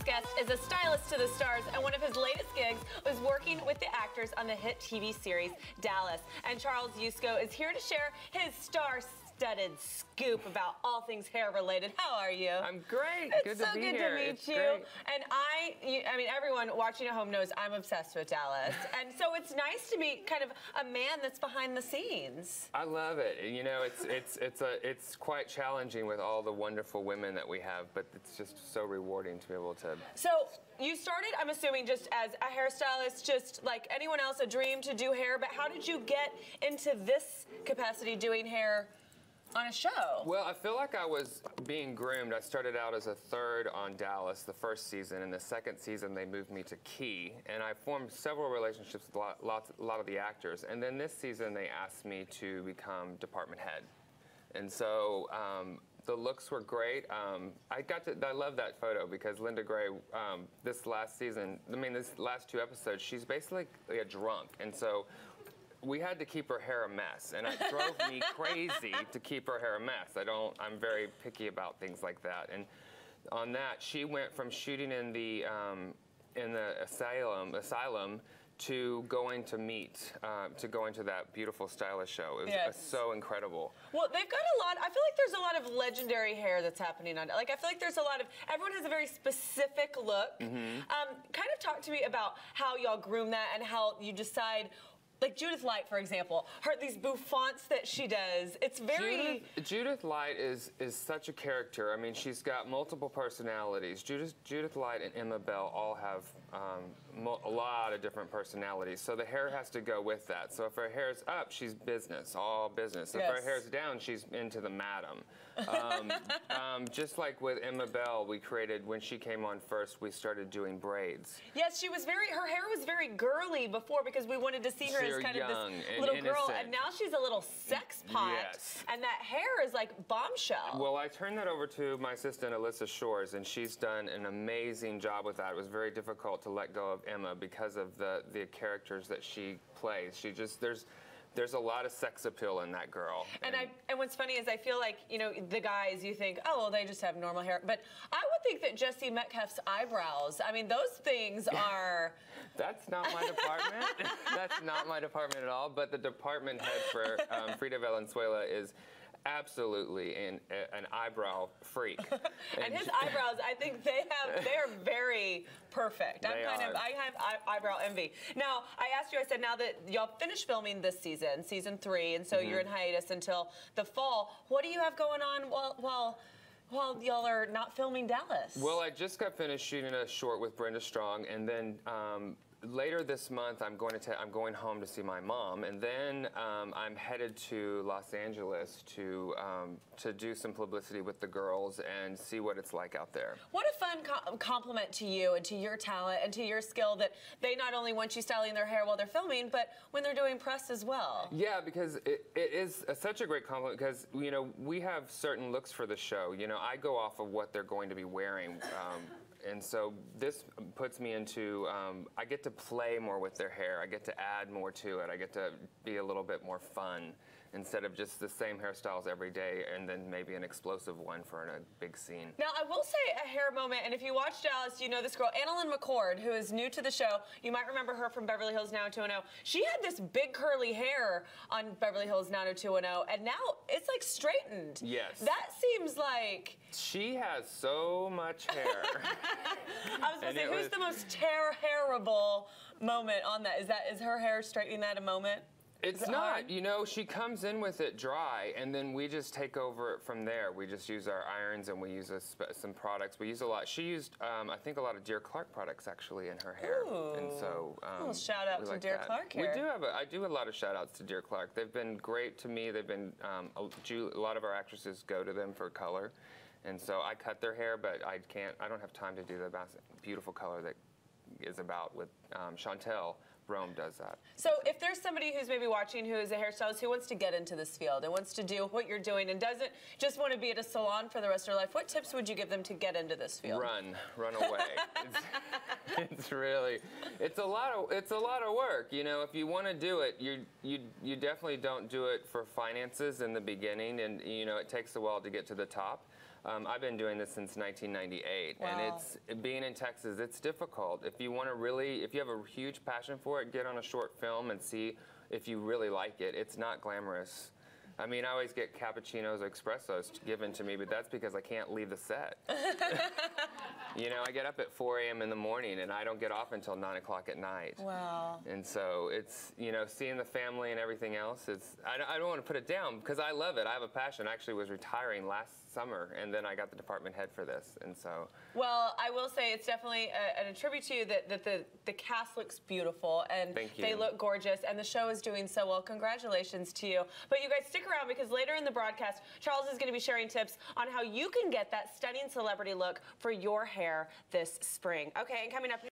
guest is a stylist to the stars, and one of his latest gigs was working with the actors on the hit TV series Dallas. And Charles Yusko is here to share his star-studded scoop about all things hair-related. How are you? I'm great. It's so good to meet you. Great. And I mean, everyone watching at home knows I'm obsessed with Dallas. And so it's nice to meet kind of a man that's behind the scenes. I love it. You know, it's quite challenging with all the wonderful women that we have, but it's just so rewarding to be able to. So you started, I'm assuming, just as a hairstylist, just like anyone else, a dream to do hair. But how did you get into this capacity, doing hair on a show? Well, I feel like I was being groomed. I started out as a third on Dallas the first season. In the second season, they moved me to Key, and I formed several relationships with a lot of the actors. And then this season, they asked me to become department head. And so the looks were great. I love that photo because Linda Gray, this last season, I mean, this last two episodes, she's basically a drunk. And so we had to keep her hair a mess, and it drove me crazy to keep her hair a mess. I'm very picky about things like that. And on that, she went from shooting in the asylum to going to that beautiful stylist show. It was so incredible. Well, they've got a lot. I feel like there's a lot of legendary hair that's happening on. Like, I feel like there's a lot of. Everyone has a very specific look. Mm-hmm. Kind of talk to me about how y'all groom that and how you decide. Like Judith Light, for example, these bouffants that she does. It's very. Judith Light is such a character. I mean, she's got multiple personalities. Judith Light and Emma Bell all have a lot of different personalities. So the hair has to go with that. So if her hair's up, she's business, all business. If her hair's down, she's into the madam. Just like with Emma Bell, we created, when she came on first, we started doing braids. Yes, her hair was very girly before because we wanted to see her as kind of this little girl, and now she's a little sex pot. Yes. And that hair is like bombshell. Well, I turned that over to my assistant, Alyssa Shores, and she's done an amazing job with that. It was very difficult to let go of Emma because of the characters that she plays. There's a lot of sex appeal in that girl. And what's funny is I feel like, you know, the guys, you think, oh, well, they just have normal hair. But I would think that Jesse Metcalf's eyebrows, I mean, those things are... That's not my department. That's not my department at all. But the department head for Frida Valenzuela is absolutely an eyebrow freak. And his eyebrows, I think they're very perfect. I have eyebrow envy. Now, I asked you, I said, now that y'all finished filming this season, season 3, and so you're in hiatus until the fall, what do you have going on while y'all are not filming Dallas? Well, I just got finished shooting a short with Brenda Strong, and then later this month I'm going home to see my mom, and then I'm headed to Los Angeles to do some publicity with the girls and see what it's like out there. What a fun compliment to you and to your talent and to your skill that they not only want you styling their hair while they're filming, but when they're doing press as well. Yeah, because it is such a great compliment because, you know, we have certain looks for the show. You know, I go off of what they're going to be wearing. And so this puts me into, I get to play more with their hair. I get to add more to it. I get to be a little bit more fun instead of just the same hairstyles every day and then maybe an explosive one for a big scene. Now, I will say a hair moment, and if you watch Dallas, you know this girl, Annalyn McCord, who is new to the show. You might remember her from Beverly Hills 90210. She had this big curly hair on Beverly Hills 90210, and now it's like straightened. Yes. That seems like... She has so much hair. I was going to say, who's the most hairable moment on that? Is her hair straightening that a moment? It's not. You know, she comes in with it dry, and then we just take over it from there. We just use our irons, and we use some products. We use a lot. She used, I think, a lot of Dear Clark products, actually, in her hair. Ooh. And so, well, shout out to Dear Clark hair. We do I do a lot of shout outs to Dear Clark. They've been great to me. They've been, a lot of our actresses go to them for color. And so I cut their hair, but I don't have time to do the beautiful color that is about with Chantel. Rome does that. So if there's somebody who's maybe watching who is a hairstylist who wants to get into this field and wants to do what you're doing and doesn't just want to be at a salon for the rest of their life, what tips would you give them to get into this field? Run away. It's a lot of work. You know, if you want to do it, you definitely don't do it for finances in the beginning, and you know it takes a while to get to the top. I've been doing this since 1998, wow. and being in Texas, it's difficult. If you want to really, if you have a huge passion for it, get on a short film and see if you really like it. It's not glamorous. I mean, I always get cappuccinos or espressos given to me, but that's because I can't leave the set. You know, I get up at 4 a.m. in the morning, and I don't get off until 9 o'clock at night. Wow. And so it's, you know, seeing the family and everything else, I don't want to put it down because I love it. I have a passion. I actually was retiring last summer, and then I got the department head for this, and so. Well, I will say it's definitely a tribute to you that the cast looks beautiful, and they look gorgeous, and the show is doing so well. Congratulations to you. But you guys stick around because later in the broadcast, Charles is going to be sharing tips on how you can get that stunning celebrity look for your hair this spring. Okay, and coming up.